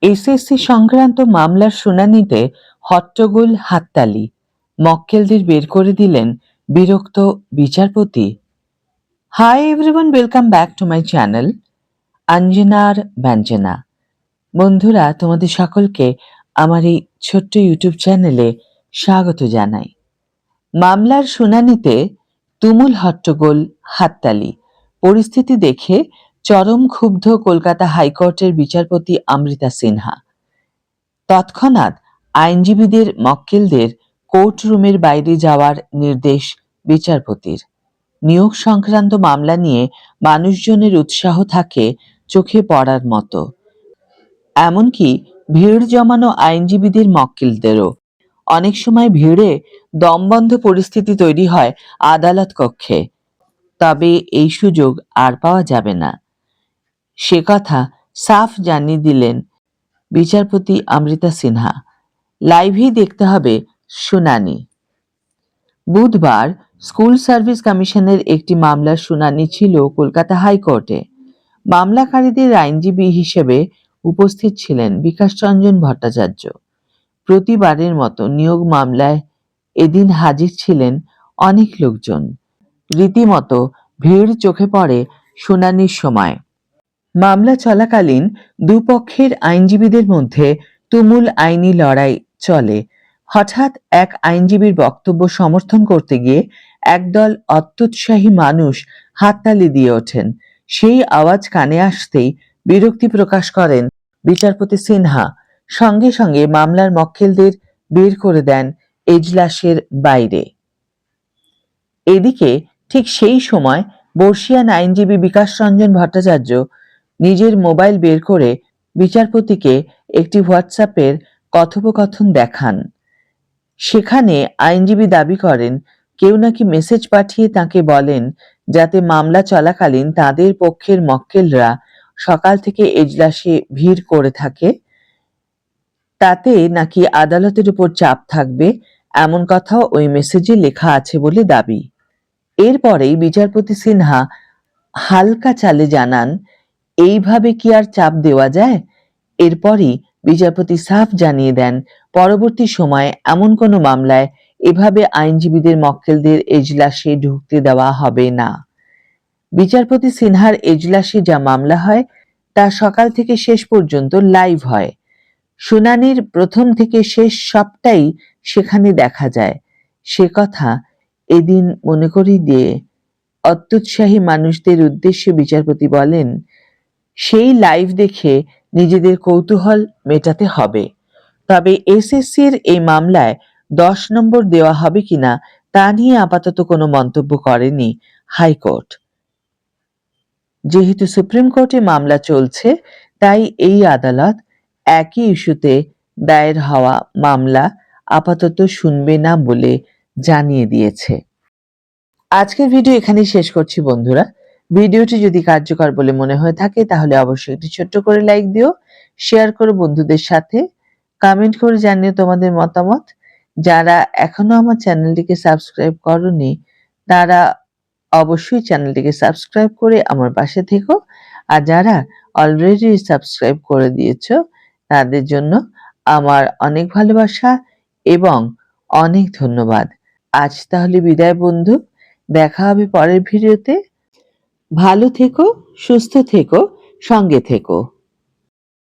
SSC সংক্রান্ত মামলার শুনানিতে হট্টগোল, হাততালি, মক্কেলদের বের করে দিলেন বিরক্ত বিচারপতি। Hi everyone, welcome back to my channel অঞ্জনার ব্যঞ্জনা। বন্ধুরা, তোমাদের সকলকে আমার এই ছোট্ট ইউটিউব চ্যানেলে স্বাগত জানাই। মামলার শুনানিতে তুমুল হট্টগোল, হাততালি। পরিস্থিতি দেখে চরম ক্ষুব্ধ কলকাতা হাইকোর্টের বিচারপতি অমৃতা সিনহা। তৎক্ষণাৎ আইনজীবীদের মক্কেলদের কোর্ট রুমের বাইরে যাওয়ার নির্দেশ বিচারপতির। নিয়োগ সংক্রান্ত মামলা নিয়ে মানুষজনের উৎসাহ থাকে চোখে পড়ার মতো, এমনকি ভিড় জমানো আইনজীবীদের মক্কেলদেরও। অনেক সময় ভিড়ে দমবন্ধ পরিস্থিতি তৈরি হয় আদালত কক্ষে। তবে এই সুযোগ আর পাওয়া যাবে না, সে কথা সাফ জানিয়ে দিলেন বিচারপতি অমৃতা সিনহা। লাইভেই দেখতে হবে শুনানি। বুধবার স্কুল সার্ভিস কমিশনের একটি মামলার শুনানি ছিল কলকাতা হাইকোর্টে। মামলাকারীদের আইনজীবী হিসেবে উপস্থিত ছিলেন বিকাশ রঞ্জন ভট্টাচার্য। প্রতিবারের মতো নিয়োগ মামলায় এদিন হাজির ছিলেন অনেক লোকজন। রীতিমতো ভিড় চোখে পড়ে শুনানির সময়। মামলা চলাকালীন দুপক্ষের আইনজীবীদের মধ্যে তুমুল আইনি লড়াই চলে। হঠাৎ এক আইনজীবীর বক্তব্য সমর্থন করতে গিয়ে একদল অত্যুৎসাহী মানুষ হাততালি দিয়ে ওঠেন। সেই আওয়াজ কানে আসতেই বিরক্তি প্রকাশ করেন বিচারপতি সিনহা। সঙ্গে সঙ্গে মামলার মক্কেলদের বের করে দেন এজলাসের বাইরে। এদিকে ঠিক সেই সময় বর্ষীয়ান আইনজীবী বিকাশ রঞ্জন ভট্টাচার্য নিজের মোবাইল বের করে বিচারপতিকে একটি হোয়াটসঅ্যাপের কথোপকথন দেখান। সেখানে আইনজীবী দাবি করেন কেউ নাকি মেসেজ পাঠিয়ে তাকে বলেন যাতে মামলা চলাকালীন তাদের পক্ষের মক্কেলরা সকাল থেকে এজলাসে ভিড় করে থাকে, তাতে নাকি আদালতের উপর চাপ থাকবে, এমন কথাও ওই মেসেজে লেখা আছে বলে দাবি। এরপরেই বিচারপতি সিনহা হালকা চালে জানান, এইভাবে কি আর চাপ দেওয়া যায়? এরপরই বিচারপতি সাফ জানিয়ে দেন পরবর্তী সময়ে এমন কোনো মামলায় এভাবে আইনজীবীদের মক্কেলদের এজলাসে ঢুকতে দেওয়া হবে না। বিচারপতি সিনহার এজলাসে যা মামলা হয় তা সকাল থেকে শেষ পর্যন্ত লাইভ হয়। শুনানির প্রথম থেকে শেষ সবটাই সেখানে দেখা যায়। সে কথা এদিন মনে করিয়ে দিয়ে অত্যুৎসাহী মানুষদের উদ্দেশ্যে বিচারপতি বলেন, সেই লাইভ দেখে নিজেদের কৌতূহল মেটাতে হবে। তবে এসএসসির এই মামলায় 10 নম্বর দেওয়া হবে কিনা তা নিয়ে আপাতত কোনো মন্তব্য করেনি হাইকোর্ট। যেহেতু সুপ্রিম কোর্টে মামলা চলছে, তাই এই আদালত একই ইস্যুতে দায়ের হওয়া মামলা আপাতত শুনবে না বলে জানিয়ে দিয়েছে। আজকের ভিডিও এখানেই শেষ করছি বন্ধুরা। ভিডিওটি যদি কার্যকর বলে মনে হয়ে থাকে তাহলে অবশ্যই একটি ছোট্ট করে লাইক দিও, শেয়ার করো বন্ধুদের সাথে, কমেন্ট করে জানিও তোমাদের মতামত। যারা এখনো আমার চ্যানেলটিকে সাবস্ক্রাইব করোনি তারা অবশ্যই চ্যানেলটিকে সাবস্ক্রাইব করে আমার পাশে থেকো, আর যারা অলরেডি সাবস্ক্রাইব করে দিয়েছো তাদের জন্য আমার অনেক ভালোবাসা এবং অনেক ধন্যবাদ। আজ তাহলে বিদায় বন্ধু, দেখা হবে পরের ভিডিওতে। ভালো থেকো, সুস্থ থেকো, সঙ্গে থেকো।